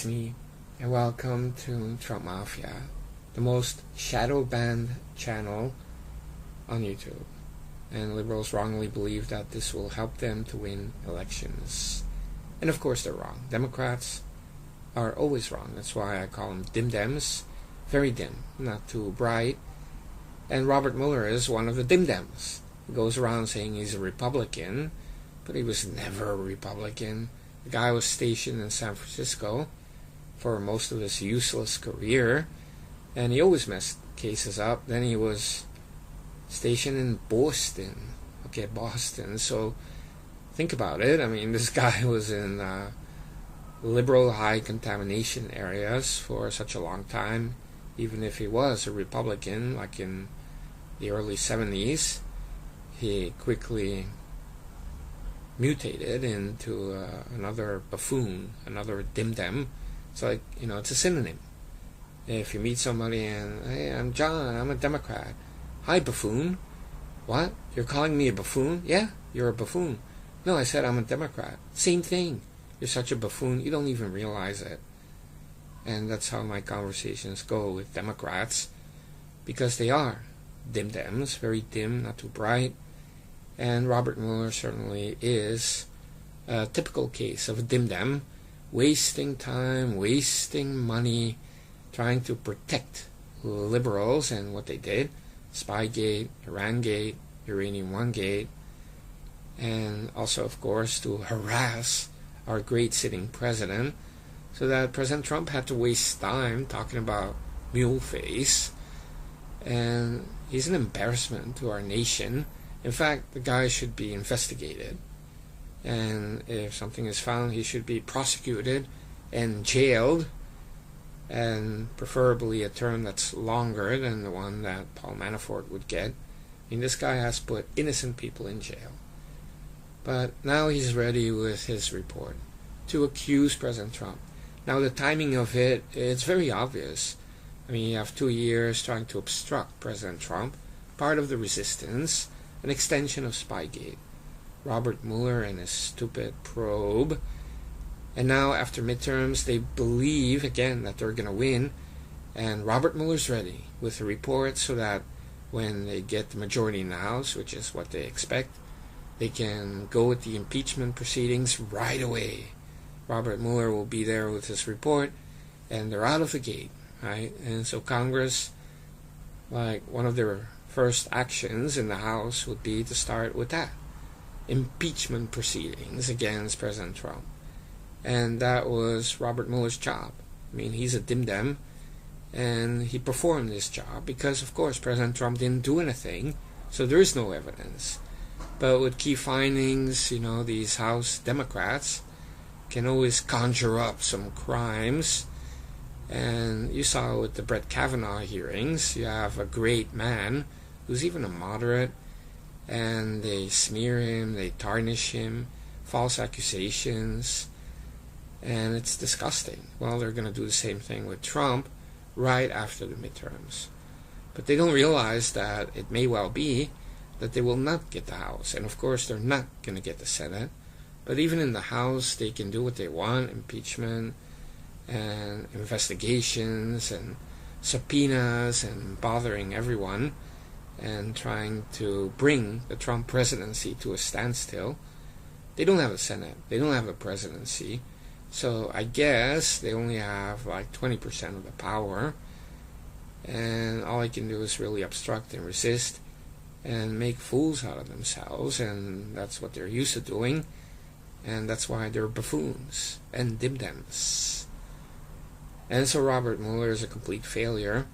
It's me, and welcome to Trump Mafia, the most shadow-banned channel on YouTube. And liberals wrongly believe that this will help them to win elections. And of course they're wrong. Democrats are always wrong. That's why I call them dimdems. Very dim, not too bright. And Robert Mueller is one of the dimdems. He goes around saying he's a Republican, but he was never a Republican. The guy was stationed in San Francisco for most of his useless career, and he always messed cases up. Then he was stationed in Boston. Okay, Boston. So think about it. I mean, this guy was in liberal high contamination areas for such a long time. Even if he was a Republican, like in the early 70s, he quickly mutated into another buffoon, another dimdem. It's like, it's a synonym. If you meet somebody and, hey, I'm John, I'm a Democrat. Hi, buffoon. What? You're calling me a buffoon? Yeah, you're a buffoon. No, I said I'm a Democrat. Same thing. You're such a buffoon, you don't even realize it. And that's how my conversations go with Democrats, because they are dimdems, very dim, not too bright. And Robert Mueller certainly is a typical case of a dimdem, wasting time, wasting money, trying to protect liberals and what they did. Spygate, Irangate, Uranium One Gate, and also, of course, to harass our great sitting president, so that President Trump had to waste time talking about mule face. And he's an embarrassment to our nation. In fact, the guy should be investigated, and if something is found, he should be prosecuted and jailed, and preferably a term that's longer than the one that Paul Manafort would get. I mean, this guy has put innocent people in jail. But now he's ready with his report to accuse President Trump. Now, the timing of it's very obvious. I mean, you have 2 years trying to obstruct President Trump, part of the resistance, an extension of Spygate, Robert Mueller and his stupid probe. And now, after midterms, they believe, again, that they're going to win. And Robert Mueller's ready with a report so that when they get the majority in the House, which is what they expect, they can go with the impeachment proceedings right away. Robert Mueller will be there with his report, and they're out of the gate, right? And so Congress, like, one of their first actions in the House would be to start with that. Impeachment proceedings against President Trump. And that was Robert Mueller's job. I mean, he's a dimdem, and he performed this job because, of course, President Trump didn't do anything, so there is no evidence. But with key findings, these House Democrats can always conjure up some crimes. And you saw with the Brett Kavanaugh hearings, you have a great man who's even a moderate, and they smear him, they tarnish him, false accusations, and it's disgusting. Well, they're going to do the same thing with Trump right after the midterms. But they don't realize that it may well be that they will not get the House. And of course, they're not going to get the Senate. But even in the House, they can do what they want, impeachment and investigations and subpoenas and bothering everyone and trying to bring the Trump presidency to a standstill. They don't have a Senate. They don't have a presidency. So I guess they only have like 20% of the power. And all they can do is really obstruct and resist and make fools out of themselves, and that's what they're used to doing, and that's why they're buffoons and dimdems. And so Robert Mueller is a complete failure,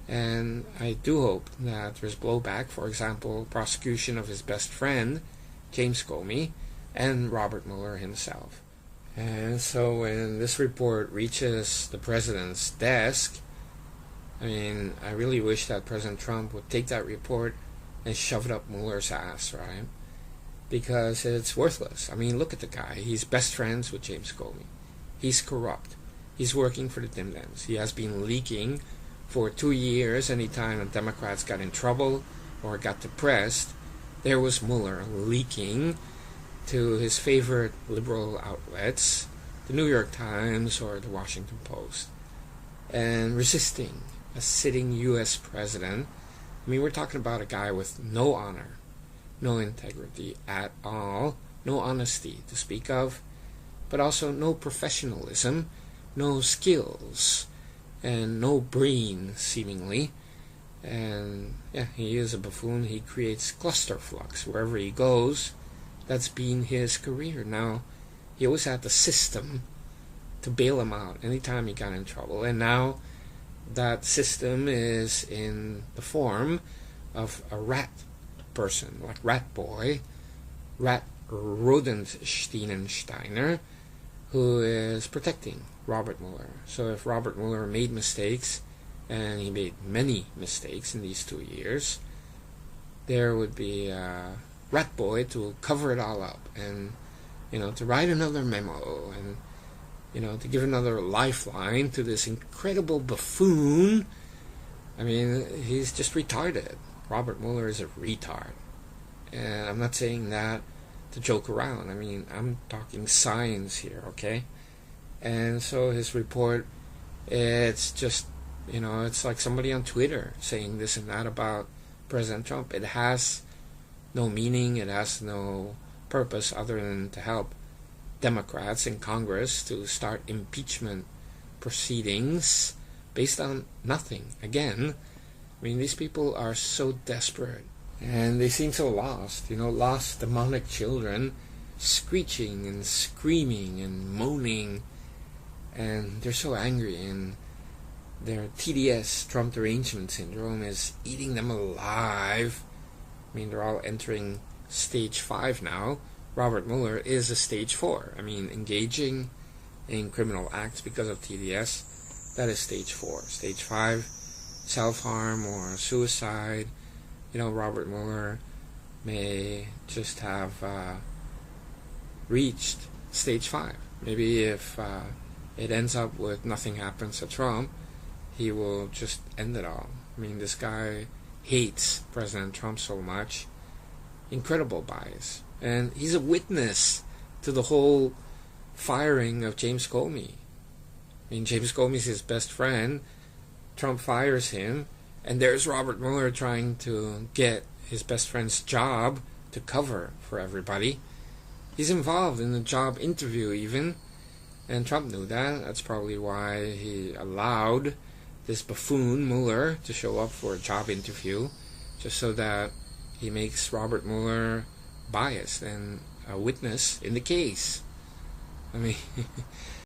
and I do hope that there's blowback, for example, prosecution of his best friend, James Comey, and Robert Mueller himself. And so when this report reaches the president's desk, I mean, I really wish that President Trump would take that report and shove it up Mueller's ass, right? Because it's worthless. I mean, look at the guy. He's best friends with James Comey. He's corrupt. He's working for the dimdems. He has been leaking for 2 years. Anytime the Democrats got in trouble or got depressed, there was Mueller leaking to his favorite liberal outlets the New York Times or the Washington Post, and resisting a sitting U.S. president. I mean, we're talking about a guy with no honor, no integrity at all, no honesty to speak of, but also no professionalism, no skills, and no brain, seemingly. And yeah, he is a buffoon. He creates clusterfucks wherever he goes. That's been his career. Now, he always had the system to bail him out anytime he got in trouble. And now that system is in the form of a rat person, like Rat Boy, Rat Rodensteinsteiner, who is protecting Robert Mueller. So if Robert Mueller made mistakes, and he made many mistakes in these 2 years, there would be a Rat Boy to cover it all up and, to write another memo and, to give another lifeline to this incredible buffoon. I mean, he's just retarded. Robert Mueller is a retard. And I'm not saying that to joke around. I mean, I'm talking science here, okay? And so his report, it's just, it's like somebody on Twitter saying this and that about President Trump. It has no meaning. It has no purpose other than to help Democrats in Congress to start impeachment proceedings based on nothing. Again, I mean, these people are so desperate. And they seem so lost, lost demonic children, screeching and screaming and moaning. And they're so angry, and their TDS, Trump derangement syndrome, is eating them alive. I mean, they're all entering stage 5 now. Robert Mueller is a stage 4. I mean, engaging in criminal acts because of TDS, that is stage 4. Stage 5, self-harm or suicide. Robert Mueller may just have reached stage 5. Maybe if it ends up with nothing happens to Trump, he will just end it all. I mean, this guy hates President Trump so much. Incredible bias. And he's a witness to the whole firing of James Comey. I mean, James Comey's his best friend. Trump fires him. And there's Robert Mueller trying to get his best friend's job to cover for everybody. He's involved in the job interview even. And Trump knew that. That's probably why he allowed this buffoon Mueller to show up for a job interview, just so that he makes Robert Mueller biased and a witness in the case. I mean,